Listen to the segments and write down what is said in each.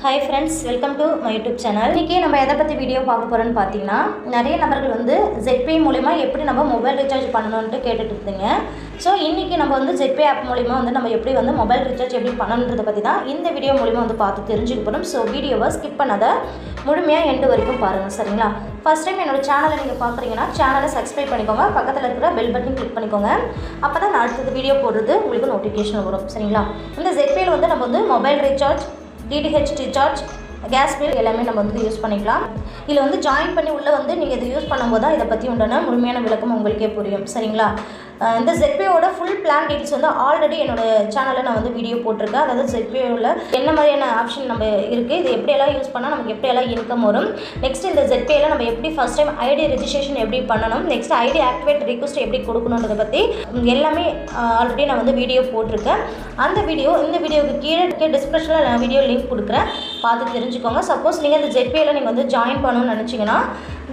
Hi friends, welcome to my YouTube channel. இன்னைக்கு நம்ம எதை பத்தி வீடியோ பார்க்க போறோம்னு பாத்தீங்கன்னா நிறைய நபர்கள் வந்து ZPay மூலமா எப்படி நம்ம மொபைல் ரீசார்ஜ் பண்ணனும்னு கேட்டுட்டு இருந்தீங்க. சோ இன்னைக்கு நம்ம வந்து ZPay ஆப் மூலமா வந்து நம்ம எப்படி வந்து மொபைல் ரீசார்ஜ் எப்படி பண்ணனும்ன்றத பத்தி தான் இந்த வீடியோ மூலமா வந்து பார்த்து தெரிஞ்சுக்க போறோம். சோ வீடியோவை ஸ்கிப் பண்ணாத முழுமையா எண்ட் வரைக்கும் பாருங்க சரிங்களா. ஃபர்ஸ்ட் டைம் என்னோட சேனலை நீங்க பாக்குறீங்கன்னா சேனலை சப்ஸ்கிரைப் பண்ணிக்கோங்க. பக்கத்துல இருக்கிற பெல் பட்டன் கிளிக் பண்ணிக்கோங்க. அப்பதான் நான் அடுத்த வீடியோ போடுறது உங்களுக்கு நோட்டிஃபிகேஷன் வரும் சரிங்களா. இந்த ZPay ல வந்து நம்ம வந்து mobile recharge DTH recharge gas bill எல்லாமே நம்ம வந்து யூஸ் பண்ணிக்கலாம். இதில் வந்து ஜாயின் பண்ணி உள்ளே வந்து நீங்கள் இதை யூஸ் பண்ணும்போது தான் இதை பற்றி உண்டான முழுமையான விளக்கம் உங்களுக்கே புரியும் சரிங்களா. இந்த ZPayயோட ஃபுல் பிளான் டீட்டெயில்ஸ் வந்து ஆல்ரெடி என்னோட சேனலில் நான் வந்து வீடியோ போட்டிருக்கேன். அதாவது ZPayயோட என்ன மாதிரியான ஆப்ஷன் நம்ம இருக்குது, இது எப்படியெல்லாம் யூஸ் பண்ணால் நமக்கு எப்படியெல்லாம் இன்கம் வரும், நெக்ஸ்ட் இந்த ZPayல நம்ம எப்படி ஃபஸ்ட் டைம் ஐடி ரெஜிஸ்ட்ரேஷன் எப்படி பண்ணணும், நெக்ஸ்ட் ஐடி ஆக்டிவேட் ரிக்வெஸ்ட் எப்படி கொடுக்கணுன்றதை பற்றி எல்லாமே ஆல்ரெடி நான் வந்து வீடியோ போட்டிருக்கேன். அந்த வீடியோ இந்த வீடியோவுக்கு கீழே டிஸ்கிரிப்ஷனில் நான் வீடியோ லிங்க் கொடுக்குறேன், பார்த்து தெரிஞ்சுக்கோங்க. சப்போஸ் நீங்கள் இந்த ZPayல நீங்கள் வந்து ஜாயின் பண்ணணும்னு நினச்சிங்கன்னா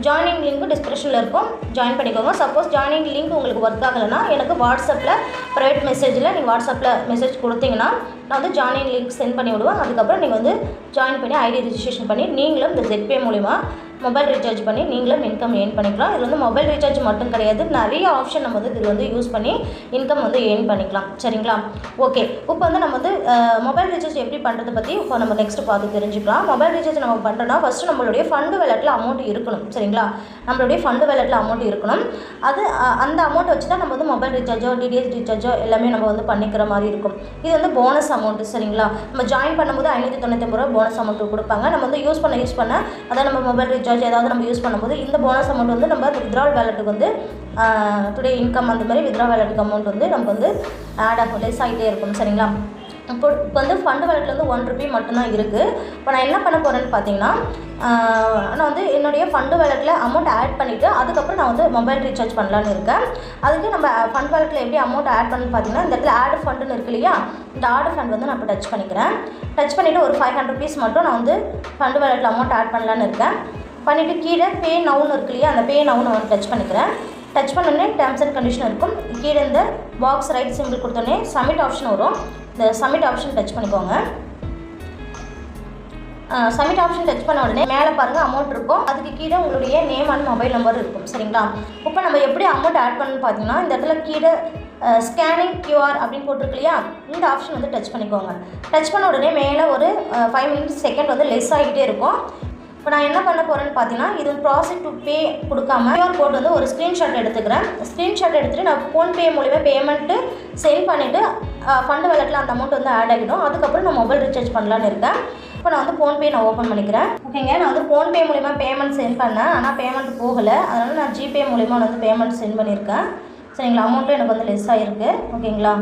ஜாயினிங் லிங்க் டிஸ்கிரிப்ஷனில் இருக்கும், ஜாயின் பண்ணிக்கோங்க. சப்போஸ் ஜாயினிங் லிங்க் உங்களுக்கு ஒர்க் ஆகலைன்னா எனக்கு வாட்ஸ்அப்பில் ப்ரைவேட் மெசேஜில் நீங்கள் வாட்ஸ்அப்பில் மெசேஜ் கொடுத்தீங்கன்னா நான் வந்து ஜாயினிங் லிங்க் சென்ட் பண்ணி விடுவேன். அதுக்கப்புறம் நீங்கள் வந்து ஜாயின் பண்ணி ஐடி ரெஜிஸ்ட்ரேஷன் பண்ணி நீங்களும் இந்த ZPay மூலிமா மொபைல் ரீசார்ஜ் பண்ணி நீங்களும் இன்கம் ஏர்ன் பண்ணிக்கலாம். இது வந்து மொபைல் ரீசார்ஜ் மட்டும் கிடையாது, நிறைய ஆப்ஷன் நம்ம வந்து இதில் வந்து யூஸ் பண்ணி இன்கம் வந்து ஏர்ன் பண்ணிக்கலாம் சரிங்களா. ஓகே, இப்போ வந்து நம்ம வந்து மொபைல் ரீசார்ஜ் எப்படி பண்ணுறதை பற்றி இப்போ நம்ம நெக்ஸ்ட் பார்த்து தெரிஞ்சுக்கலாம். மொபைல் ரீசார்ஜ் நம்ம பண்ணுறோன்னா ஃபஸ்ட்டு நம்மளுடைய ஃபண்டு வேலெட்டில் அமௌண்ட் இருக்கணும் சரிங்களா. நம்மளுடைய ஃபண்டு வேலெட்டில் அமௌண்ட் இருக்கணும். அது அந்த அமௌண்ட்டை வச்சு தான் நம்ம வந்து மொபைல் ரீசார்ஜோ DTH ரீசார்ஜோ எல்லாமே நம்ம வந்து பண்ணிக்கிற மாதிரி இருக்கும். இது வந்து போனஸ் அமௌண்ட்டு சரிங்களா. நம்ம ஜாயின் பண்ணும்போது 599 ரூபா போனஸ் அமௌண்ட் கொடுப்பாங்க. நம்ம வந்து யூஸ் பண்ண அதான் நம்ம மொபைல் ரீசார்ஜ் ஏதாவது நம்ம யூஸ் பண்ணும்போது இந்த போனஸ் அமௌண்ட் வந்து நம்ம வித்ட்ரால் வேலெட்டுக்கு வந்து டுடே இன்கம் அந்த மாதிரி வித்ட்ரா வேலெட்டுக்கு அமௌண்ட் வந்து நமக்கு வந்து ஆட் ஆகும், லெஸ் ஆகிட்டே இருக்கும் சரிங்களா. இப்போ வந்து ஃபண்டு வேலெட்டில் வந்து 1 ரூபி மட்டும்தான் இருக்குது. இப்போ நான் என்ன பண்ண போகிறேன்னு பார்த்தீங்கன்னா நான் வந்து என்னுடைய ஃபண்டு வேலெட்டில் அமௌண்ட் ஆட் பண்ணிவிட்டு அதுக்கப்புறம் நான் வந்து மொபைல் ரீசார்ஜ் பண்ணலான்னு இருக்கேன். அதுக்கு நம்ம ஃபண்ட் வேலெட்டில் எப்படி அமௌண்ட் ஆட் பண்ணு பார்த்தீங்கன்னா இந்த இடத்துல ஆட் ஃபண்டுன்னு இருக்கு இல்லையா, இந்த ஆட் ஃபண்ட் வந்து நான் இப்போ டச் பண்ணிக்கிறேன். டச் பண்ணிவிட்டு ஒரு 500 ருபீஸ் மட்டும் நான் வந்து ஃபண்டு வேலெட்டில் அமௌண்ட் ஆட் பண்ணலான்னு இருக்கேன். பண்ணிவிட்டு கீழே பே நவுன்னு இருக்கு இல்லையா, அந்த பே நவுன்னு வந்து டச் பண்ணிக்கிறேன். டச் பண்ணோடனே டேர்ம்ஸ் அண்ட் கண்டிஷன் இருக்கும். கீழே இந்த பாக்ஸ் ரைட் சிம்பிள் கொடுத்தோடனே சப்மிட் ஆப்ஷன் வரும். இந்த சப்மிட் ஆப்ஷன் டச் பண்ணிக்கோங்க. சப்மிட் ஆப்ஷன் டச் பண்ண உடனே மேலே பாருங்கள் அமௌண்ட் இருக்கும், அதுக்கு கீழே உங்களுடைய நேம் அண்ட் மொபைல் நம்பர் இருக்கும் சரிங்களா. இப்போ நம்ம எப்படி அமௌண்ட் ஆட் பண்ணணும்னு பார்த்தீங்கன்னா இந்த இடத்துல கீழே ஸ்கேனிங் QR அப்படின்னு போட்டிருக்கு இல்லையா, இந்த ஆப்ஷன் வந்து டச் பண்ணிக்கோங்க. டச் பண்ண உடனே மேலே ஒரு 5 செகண்ட் வந்து லெஸ் ஆகிட்டே இருக்கும். இப்போ நான் என்ன பண்ண போகிறேன்னு பார்த்தீங்கன்னா இது ப்ராசஸ் டு பே கொடுக்காம QR கோட் வந்து ஒரு ஸ்க்ரீன்ஷாட் எடுத்துக்கிறேன். ஸ்க்ரீன்ஷாட் எடுத்துகிட்டு நான் ஃபோன்பே மூலிமா பேமெண்ட்டு சென்ட் பண்ணிவிட்டு ஃபண்டு வேலெட்டில் அந்த அமௌண்ட் வந்து ஆட் ஆகிடும். அதுக்கப்புறம் நான் மொபைல் ரீசார்ஜ் பண்ணலான்னு இருக்கேன். இப்போ நான் வந்து ஃபோன்பே நான் ஓப்பன் பண்ணிக்கிறேன். ஓகேங்க, நான் வந்து ஃபோன்பே மூலிமா பேமெண்ட் சென்ட் பண்ணேன், ஆனால் பேமெண்ட் போகலை. அதனால் நான் ஜிபே மூலிமா வந்து பேமெண்ட் சென்ட் பண்ணியிருக்கேன் சரிங்களா. அமௌண்ட்டும் எனக்கு வந்து லெஸ் ஆகிருக்கு ஓகேங்களா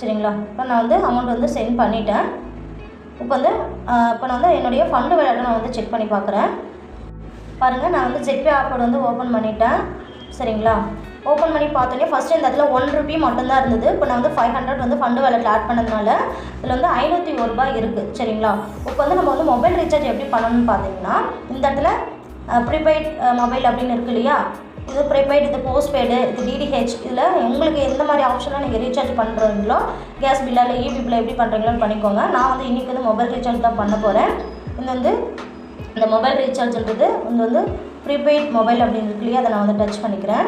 சரிங்களா. இப்போ நான் வந்து அமௌண்ட் வந்து சென்ட் பண்ணிட்டேன். இப்போ நான் வந்து என்னுடைய ஃபண்டு வேலெட்டை நான் வந்து செக் பண்ணி பார்க்குறேன். பாருங்கள், நான் வந்து ZPay ஆப்போட வந்து ஓப்பன் பண்ணிட்டேன் சரிங்களா. ஓப்பன் பண்ணி பார்த்தோன்னே ஃபஸ்ட்டு இந்த இடத்துல 1 ரூபி மட்டும்தான் இருந்தது. இப்போ நான் வந்து 500 வந்து ஃபண்டு வேலெட்டில் ஆட் பண்ணதுனால இதில் வந்து 501 ரூபாய் இருக்குது சரிங்களா. இப்போ வந்து நம்ம வந்து மொபைல் ரீசார்ஜ் எப்படி பண்ணணும்னு பார்த்தீங்கன்னா இந்த இடத்துல ப்ரீபெய்ட் மொபைல் அப்படின்னு இருக்கு இல்லையா, இது ப்ரீபெய்டு, இது போஸ்ட்பெய்டு, இது DTH, இதில் உங்களுக்கு எந்த மாதிரி ஆப்ஷனாக நீங்கள் ரீசார்ஜ் பண்ணுறீங்களோ கேஸ் பில்லா இல்லை EB பில்லா எப்படி பண்ணுறீங்களோன்னு பண்ணிக்கோங்க. நான் வந்து இன்றைக்கி வந்து மொபைல் ரீசார்ஜ் தான் பண்ண போகிறேன். இந்த மொபைல் ரீசார்ஜ்ன்றது வந்து ப்ரீபெய்ட் மொபைல் அப்படின்னு இருக்கு இல்லையா, அதை நான் வந்து டச் பண்ணிக்கிறேன்.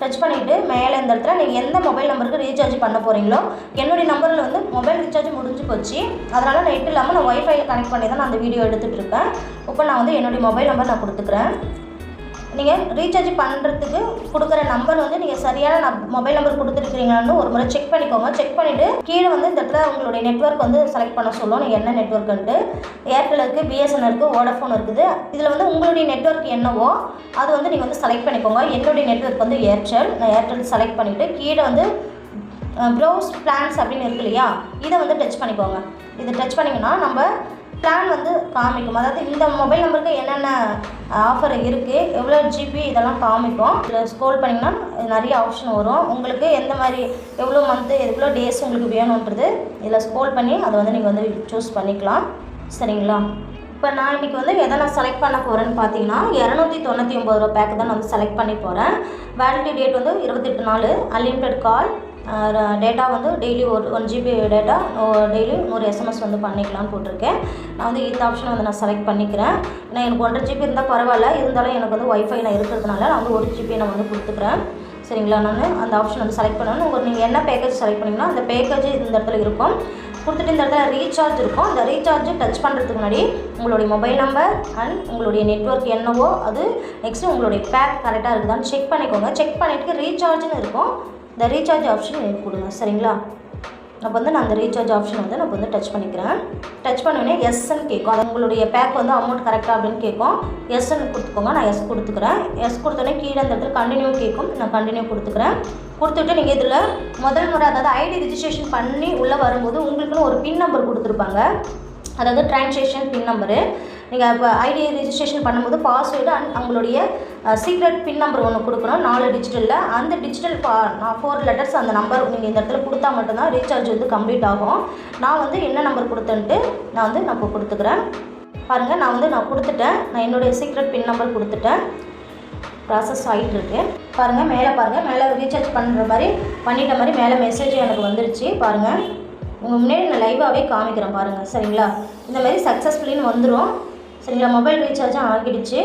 டச் பண்ணிவிட்டு மேலே இந்த இடத்துல நீங்கள் எந்த மொபைல் நம்பருக்கு ரீசார்ஜ் பண்ண போகிறீங்களோ என்னுடைய நம்பரில் வந்து மொபைல் ரீசார்ஜ் முடிஞ்சு போச்சு, அதனால் நெட் இல்லாமல் நான் ஒய்ஃபையில் கனெக்ட் பண்ணி தான் நான் அந்த வீடியோ எடுத்துகிட்டு இருக்கேன். இப்போ நான் வந்து என்னுடைய மொபைல் நம்பர் நான் கொடுத்துக்கிறேன். நீங்கள் ரீசார்ஜ் பண்ணுறதுக்கு கொடுக்குற நம்பர் வந்து நீங்கள் சரியான மொபைல் நம்பர் கொடுத்துருக்கிறீங்களான்னு ஒரு முறை செக் பண்ணிக்கோங்க. செக் பண்ணிவிட்டு கீழே வந்து இந்த இடத்துல உங்களுடைய நெட்வொர்க் வந்து செலக்ட் பண்ண சொல்லும், நீங்கள் என்ன நெட்வொர்க்குன்ட்டு. ஏர்டெல் இருக்குது, BSNL இருக்குது, வோடஃபோன் இருக்குது. இதில் வந்து உங்களுடைய நெட்வொர்க் என்னவோ அது வந்து நீங்கள் வந்து செலக்ட் பண்ணிக்கோங்க. என்னுடைய நெட்வொர்க் வந்து ஏர்டெல், நான் ஏர்டெல் செலக்ட் பண்ணிவிட்டு கீழே வந்து ப்ரௌஸ் பிளான்ஸ் அப்படின்னு இருக்கு இல்லையா, இதை வந்து டச் பண்ணிக்கோங்க. இதை டச் பண்ணிங்கன்னா நம்ம பிளான் வந்து காமிக்கும், அதாவது இந்த மொபைல் நம்பருக்கு என்னென்ன ஆஃபர் இருக்குது, எவ்வளோ ஜிபி இதெல்லாம் காமிக்கும். இதில் ஸ்க்ரோல் பண்ணிங்கன்னா நிறைய ஆப்ஷன் வரும். உங்களுக்கு எந்த மாதிரி எவ்வளோ மந்த்து எவ்வளோ டேஸ் உங்களுக்கு வேணுன்றது இதில் ஸ்க்ரோல் பண்ணி அதை வந்து நீங்கள் வந்து சூஸ் பண்ணிக்கலாம் சரிங்களா. இப்போ நான் இன்றைக்கி வந்து எதை நான் செலக்ட் பண்ண போகிறேன்னு பார்த்தீங்கன்னா 299 ரூபா பேக்கு தான் நான் வந்து செலக்ட் பண்ணி போகிறேன். வேலிடிட்டி டேட் வந்து 28 நாள், அன்லிமிட்டட் கால், டேட்டா வந்து டெய்லி ஒரு 1 GB டேட்டா டெய்லி 100 SMS வந்து பண்ணிக்கலாம்னு போட்டிருக்கேன். நான் வந்து இந்த ஆப்ஷனை வந்து நான் செலக்ட் பண்ணிக்கிறேன். ஏன்னா எனக்கு 1.5 GB இருந்தால் பரவாயில்ல, இருந்தாலும் எனக்கு வந்து ஒய்ஃபைல இருக்கிறதுனால நான் வந்து 1 GB நான் வந்து கொடுத்துக்கிறேன். சரிங்களா, நான் அந்த ஆப்ஷன் வந்து செலக்ட் பண்ணணும். நீங்கள் என்ன பேக்கேஜ் செலக்ட் பண்ணிங்கன்னா அந்த பேக்கேஜ் இந்த இடத்துல இருக்கும். கொடுத்துட்டு இந்த இடத்துல ரீசார்ஜ் இருக்கும். அந்த ரீசார்ஜ் டச் பண்ணுறதுக்கு முன்னாடி உங்களுடைய மொபைல் நம்பர் அண்ட் உங்களுடைய நெட்வொர்க் என்னவோ அது நெக்ஸ்ட்டு உங்களுடைய பேக் கரெக்டாக இருக்குதான்னு செக் பண்ணிக்கோங்க. செக் பண்ணிவிட்டு ரீசார்ஜ்னு இருக்கும், இந்த ரீசார்ஜ் ஆப்ஷன் எனக்கு கொடுங்க. சரிங்களா, அப்போ வந்து நான் அந்த ரீசார்ஜ் ஆப்ஷன் வந்து நான் வந்து டச் பண்ணிக்கிறேன். டச் பண்ணோடனே எஸ்ன்னு கேட்கும். அது உங்களுடைய பேக் வந்து அமௌண்ட் கரெக்டாக அப்படின்னு கேட்கும். எஸ்ன்னு கொடுத்துக்கோங்க. நான் எஸ் கொடுத்துக்கிறேன். எஸ் கொடுத்தோடனே கீழே அந்த இடத்துல கண்டினியூ கேட்கும். நான் கண்டினியூ கொடுத்துக்கிறேன். கொடுத்துட்டு நீங்கள் இதில் முதல் முறை அதாவது ஐடி ரிஜிஸ்ட்ரேஷன் பண்ணி உள்ளே வரும்போது உங்களுக்குன்னு ஒரு பின் நம்பர் கொடுத்துருப்பாங்க, அதாவது ட்ரான்சாக்ஷன் பின் நம்பரு. நீங்கள் இப்போ ஐடி ரிஜிஸ்ட்ரேஷன் பண்ணும்போது பாஸ்வேர்டு அண்ட் உங்களுடைய சீக்ரெட் பின் நம்பர் ஒன்று கொடுக்கணும், 4 டிஜிட்டலில். அந்த டிஜிட்டல் 4 லெட்டர்ஸ் அந்த நம்பர் நீங்கள் இந்த இடத்துல கொடுத்தா மட்டும்தான் ரீசார்ஜ் வந்து கம்ப்ளீட் ஆகும். நான் வந்து என்ன நம்பர் கொடுத்தேன்ட்டு நான் இப்போ கொடுத்துக்கிறேன். பாருங்கள், நான் கொடுத்துட்டேன். நான் என்னுடைய சீக்ரெட் பின் நம்பர் கொடுத்துட்டேன். ப்ராசஸ் ஆகிட்டு இருக்கு. பாருங்கள், மேலே ரீசார்ஜ் பண்ணுற மாதிரி பண்ணிட்ட மாதிரி மேலே மெசேஜ் எனக்கு வந்துருச்சு. பாருங்கள், உங்கள் முன்னாடி நான் லைவாகவே காமிக்கிறேன் பாருங்கள். சரிங்களா, இந்த மாதிரி சக்ஸஸ்ஃபுல்லின்னு வந்துடும். சரிங்களா, மொபைல் ரீசார்ஜும் ஆகிடுச்சு.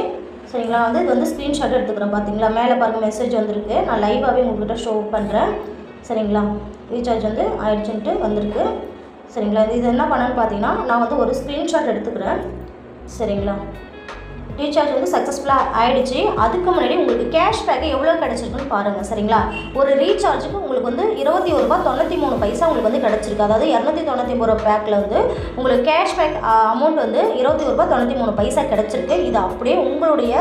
சரிங்களா, இது வந்து ஸ்க்ரீன்ஷாட் எடுத்துக்கிறேன். பார்த்தீங்களா, மேலே பாருங்கள் மெசேஜ் வந்திருக்கு. நான் லைவாகவே உங்கள்கிட்ட ஷோ பண்ணுறேன். சரிங்களா, ரீசார்ஜ் வந்து ஆகிடுச்சுன்ட்டு வந்திருக்கு. சரிங்களா, இது என்ன பண்ணேன்னு பார்த்தீங்கன்னா நான் வந்து ஒரு ஸ்க்ரீன்ஷாட் எடுத்துக்கிறேன். சரிங்களா, ரீசார்ஜ் வந்து சக்ஸஸ்ஃபுல்லாக ஆகிடுச்சு. அதுக்கு முன்னாடி உங்களுக்கு கேஷ்பேக்கு எவ்வளோ கிடச்சிருக்குன்னு பாருங்கள். சரிங்களா, ஒரு ரீசார்ஜுக்கு உங்களுக்கு வந்து ₹21.93 உங்களுக்கு வந்து கிடச்சிருக்கு. அதாவது 299 ரூபா பேக்கில் வந்து உங்களுக்கு கேஷ்பேக் அமௌண்ட் வந்து ₹21.93 கிடச்சிருக்கு. இது அப்படியே உங்களுடைய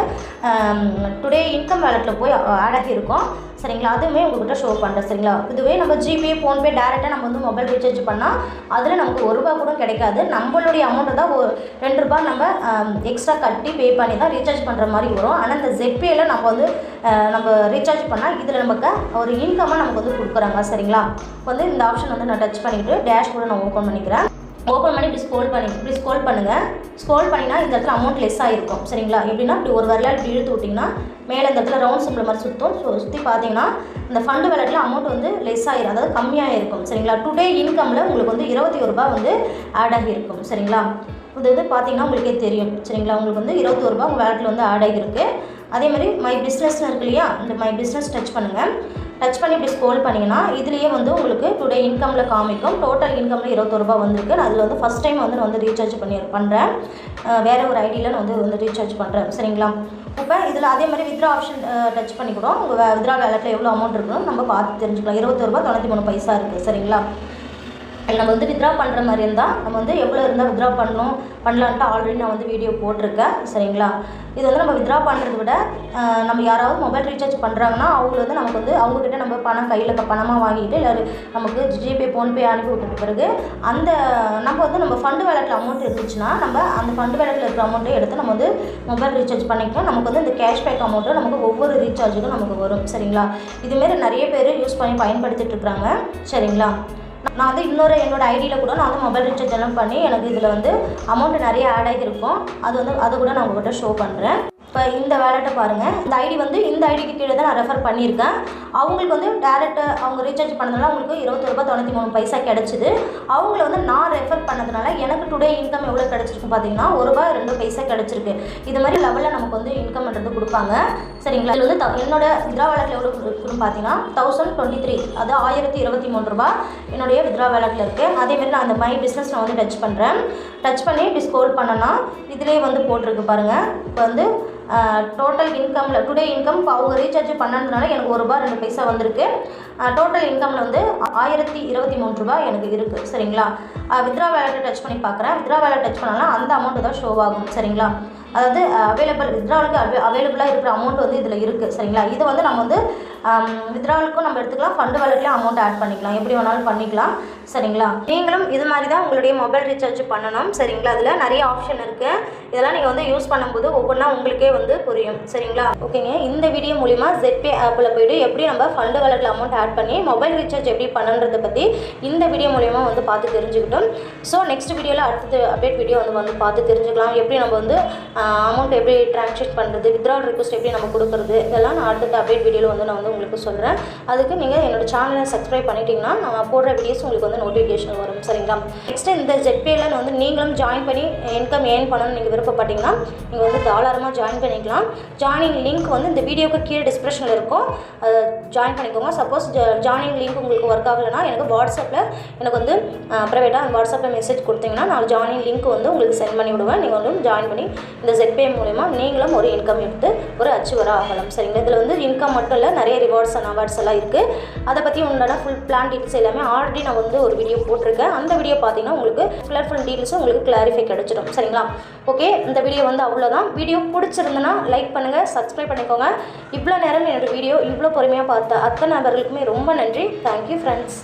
டுடே இன்கம் வேலெட்டில் போய் ஆட் ஆகியிருக்கும். சரிங்களா, அதுவுமே உங்கள்கிட்ட ஷோ பண்ணுறேன். சரிங்களா, இதுவே நம்ம ஜிபே ஃபோன்பே டேரெக்டாக நம்ம வந்து மொபைல் ரீசார்ஜ் பண்ணால் அதில் நமக்கு ₹1 கூட கிடைக்காது. நம்மளுடைய அமௌண்ட்டை தான் ₹2 நம்ம எக்ஸ்ட்ரா கட்டி பே பண்ணி தான் ரீசார்ஜ் பண்ணுற மாதிரி வரும். ஆனால் இந்த ஜெட்பேயில் நம்ம வந்து நம்ம ரீசார்ஜ் பண்ணால் இதில் நமக்கு ஒரு இன்கமாக நமக்கு வந்து கொடுக்குறாங்க. சரிங்களா, வந்து இந்த ஆப்ஷன் வந்து நான் டச் பண்ணிவிட்டு டேஷ்போர்டை நான் ஓப்பன் பண்ணிக்கிறேன். ஓப்பன் பண்ணி இப்படி ஸ்க்ரோல் பண்ணுங்கள். ஸ்க்ரோல் பண்ணினா இந்த இடத்துல அமௌண்ட் லெஸ் ஆகிருக்கும். சரிங்களா, எப்படின்னா இப்படி ஒரு வரலாறு இப்படி இழுத்து விட்டிங்கன்னா மேலே இந்த இடத்துல ரவுண்ட் சிம்பிள் மாதிரி சுற்றி பார்த்தீங்கன்னா இந்த ஃபண்டு வேலெட்டில் அமௌண்ட் வந்து லெஸ் ஆகிரும், அதாவது கம்மியாக இருக்கும். சரிங்களா, டுடே இன்கமில் உங்களுக்கு வந்து ₹21 வந்து ஆட் ஆகியிருக்கும். சரிங்களா, இது பார்த்தீங்கன்னா உங்களுக்கே தெரியும். சரிங்களா, உங்களுக்கு வந்து ₹21 உங்கள் வேலெட்டில் வந்து ஆட் ஆகியிருக்கு. அதே மாதிரி மை பிஸ்னஸ்னு இருக்கு இல்லையா, இந்த மை பிஸ்னஸ் டச் பண்ணுங்கள். டச் பண்ணி இப்படி ஸ்க்ரோல் பண்ணிங்கன்னா இதுலேயே வந்து உங்களுக்கு டுடே இன்கமில் காமிக்கும். டோட்டல் இன்கமில் ₹21 வந்திருக்கு. நான் அதில் வந்து ஃபஸ்ட் டைம் வந்து நான் வந்து ரீசார்ஜ் பண்ணுறேன். வேறு ஒரு ஐடியில் நான் வந்து ரீசார்ஜ் பண்ணுறேன். சரிங்களா, இப்போ இதில் அதே மாதிரி வித்ரா ஆப்ஷன் டச் பண்ணிக்கூடும். உங்கள் வித்ரா வேலெட்டில் எவ்வளோ அமௌண்ட் இருக்குன்னு நம்ம பார்த்து தெரிஞ்சுக்கலாம். ₹21.93 இருக்குது. சரிங்களா, நம்ம வந்து வித்ரா பண்ணுற மாதிரி இருந்தால் நம்ம வந்து எவ்வளோ இருந்தால் வித்ரா பண்ணலான்ட்டு ஆல்ரெடி நான் வந்து வீடியோ போட்டிருக்கேன். சரிங்களா, இது வந்து நம்ம வித்ரா பண்ணுறத விட நம்ம யாராவது மொபைல் ரீசார்ஜ் பண்ணுறாங்கன்னா அவங்க வந்து நமக்கு வந்து அவங்கக்கிட்ட நம்ம பணம் கையில் பணமாக வாங்கிட்டு இல்லை நமக்கு ஜிபே ஃபோன்பே அனுப்பி விட்டுட்ட பிறகு அந்த நம்ம வந்து நம்ம ஃபண்டு வேலெட்டில் அமௌண்ட் இருந்துச்சுன்னா நம்ம அந்த ஃபண்டு வேலெட்டில் இருக்கிற அமௌண்ட்டை எடுத்து நம்ம வந்து மொபைல் ரீசார்ஜ் பண்ணிக்கலாம். நமக்கு வந்து இந்த கேஷ்பேக் அமௌண்ட்டு நமக்கு ஒவ்வொரு ரீசார்ஜுக்கும் நமக்கு வரும். சரிங்களா, இதுமாரி நிறைய பேர் யூஸ் பண்ணி பயன்படுத்திட்டு இருக்கிறாங்க. சரிங்களா, நான் வந்து என்னோட ஐடியில் கூட நான் வந்து மொபைல் ரீசார்ஜ் எல்லாம் பண்ணி எனக்கு இதில் வந்து அமௌண்ட் நிறைய ஆட் ஆகியிருக்கும். அதை கூட நான் உங்கள்கிட்ட ஷோ பண்ணுறேன். இப்போ இந்த வேலெட்டை பாருங்கள். இந்த ஐடி வந்து இந்த ஐடிக்கு கீழே தான் நான் ரெஃபர் பண்ணியிருக்கேன். அவங்களுக்கு வந்து டேரெக்டாக அவங்க ரீசார்ஜ் பண்ணதுனால அவங்களுக்கு ₹21.93 கிடச்சிது. அவங்கள வந்து நான் ரெஃபர் பண்ணதுனால எனக்கு டுடே இன்கம் எவ்வளோ கிடச்சிருக்கு பார்த்தீங்கன்னா ₹1.02 கிடச்சிருக்கு. இது மாதிரி லெவலில் நமக்கு வந்து இன்கம்ன்றது கொடுப்பாங்க. சரிங்களா, இதில் வந்து என்னோட வித்ரா வேலெட்டில் எவ்வளோ இருக்குன்னு பார்த்தீங்கன்னா 1023, அது ₹1023 என்னுடைய வித்ரா வேலெட்டில் இருக்குது. அதேமாதிரி நான் அந்த மை பிஸ்னஸ் நான் வந்து டச் பண்ணுறேன். டச் பண்ணி இப்படி ஸ்க்ரோல் பண்ணனா இதிலே வந்து போட்டிருக்கு பாருங்கள். இப்போ வந்து டோட்டல் இன்கமில் டுடே இன்கம் இப்போ அவங்க ரீசார்ஜ் பண்ணதுனால எனக்கு ₹1.02 வந்திருக்கு. டோட்டல் இன்கமில் வந்து ₹1023 எனக்கு இருக்குது. சரிங்களா, வித்ரா வேலெட்டை டச் பண்ணி பார்க்குறேன். வித்ரா வேலெட் டச் பண்ணாலும் அந்த அமௌண்ட்டு தான் ஷோ ஆகும். சரிங்களா, அதாவது வித்ராவுக்கு அவைலபிளாக இருக்கிற அமௌண்ட் வந்து இதில் இருக்குது. சரிங்களா, இது வந்து நம்ம வந்து வித்ராவுக்கும் நம்ம எடுத்துக்கலாம், ஃபண்டு வேலெட்லேயும் அமௌண்ட் ஆட் பண்ணிக்கலாம், எப்படி வேணாலும் பண்ணிக்கலாம். சரிங்களா, நீங்களும் இது மாதிரி தான் உங்களுடைய மொபைல் ரீசார்ஜ் பண்ணணும். சரிங்களா, அதில் நிறைய ஆப்ஷன் இருக்குது. இதெல்லாம் நீங்கள் வந்து யூஸ் பண்ணும்போது ஒவ்வொன்றா உங்களுக்கே வந்து புரியும். சரிங்களா, ஓகேங்க. இந்த வீடியோ மூலிமா ஜெட்பே ஆப்பில் போய்ட்டு எப்படி நம்ம ஃபண்டு வேலெட்டில் அமௌண்ட் ஆட் பண்ணி மொபைல் ரீசார்ஜ் எப்படி பண்ணுறதை பற்றி இந்த வீடியோ மூலிமா வந்து பார்த்து தெரிஞ்சுக்கிட்டோம். ஸோ நெக்ஸ்ட் வீடியோவில் அடுத்தது அப்டேட் வீடியோ வந்து பார்த்து தெரிஞ்சுக்கலாம். எப்படி நம்ம வந்து அமௌண்ட் எப்படி ட்ரான்ஸ்ஃபர் பண்ணுறது, வித்ட்ராவல் ரிக்வெஸ்ட் எப்படி நம்ம கொடுக்குறது, இதெல்லாம் நான் அடுத்த அப்டேட் வீடியோவில் வந்து நான் வந்து உங்களுக்கு சொல்கிறேன். அதுக்கு நீங்கள் என்னோடய சேனலை சப்ஸ்கிரைப் பண்ணிட்டீங்கன்னா நான் போடுற வீடியோஸ் உங்களுக்கு வந்து நோட்டிஃபிகேஷன் வரும். சரிங்களா? நெக்ஸ்ட்டு இந்த ஜெட்பேயில் வந்து நீங்களும் ஜாயின் பண்ணி இன்கம் ஏர்ன் பண்ணணும்னு நீங்கள் விருப்பப்பட்டீங்கன்னா நீங்கள் வந்து தாராளமாக ஜாயின் பண்ணிக்கலாம். ஜாயினிங் லிங்க் வந்து இந்த வீடியோக்கு கீழே டிஸ்கிரிப்ஷனில் இருக்கும், அதை ஜாயின் பண்ணிக்கோங்க. சப்போஸ் ஜாயினிங் லிங்க் உங்களுக்கு ஒர்க் ஆகலைன்னா எனக்கு வாட்ஸ்அப்பில் எனக்கு வந்து ப்ரைவேட்டாக அந்த வாட்ஸ்அப்பில் மெசேஜ் கொடுத்தீங்கன்னா நான் ஜாயினிங் லிங்க் வந்து உங்களுக்கு சென்ட் பண்ணி விடுவேன். நீங்கள் வந்து ஜாயின் பண்ணி இந்த ஜெட்பே மூலமா நீங்களும் ஒரு இன்கம் எடுத்து ஒரு அச்சீவராக ஆகலாம். சரிங்களா? இதில் வந்து இன்கம் மட்டும் இல்லை, நிறைய ரிவார்ட்ஸ் அண்ட் அவார்ட்ஸ் எல்லாம் இருக்குது. அதை பற்றி உண்டான ஃபுல் பிளான் டீட்டெயில்ஸ் எல்லாமே ஆல்ரெடி நான் வந்து ஒரு வீடியோ போட்டிருக்கேன். அந்த வீடியோ பார்த்தீங்கன்னா உங்களுக்கு ஃபுல் டீட்டெயில்ஸும் உங்களுக்கு கிளாரிஃபை கிடைச்சிடும். சரிங்களா? ஓகே, இந்த வீடியோ வந்து அவ்வளோதான். வீடியோ பிடிச்சிருந்தனா லைக் பண்ணுங்கள், சப்ஸ்கிரைப் பண்ணிக்கோங்க. இவ்வளோ நேரம் என்னோடய வீடியோ இவ்வளோ பொறுமையாக பார்த்த அத்தனை நபர்களுக்குமே ரொம்ப நன்றி. Thank you friends.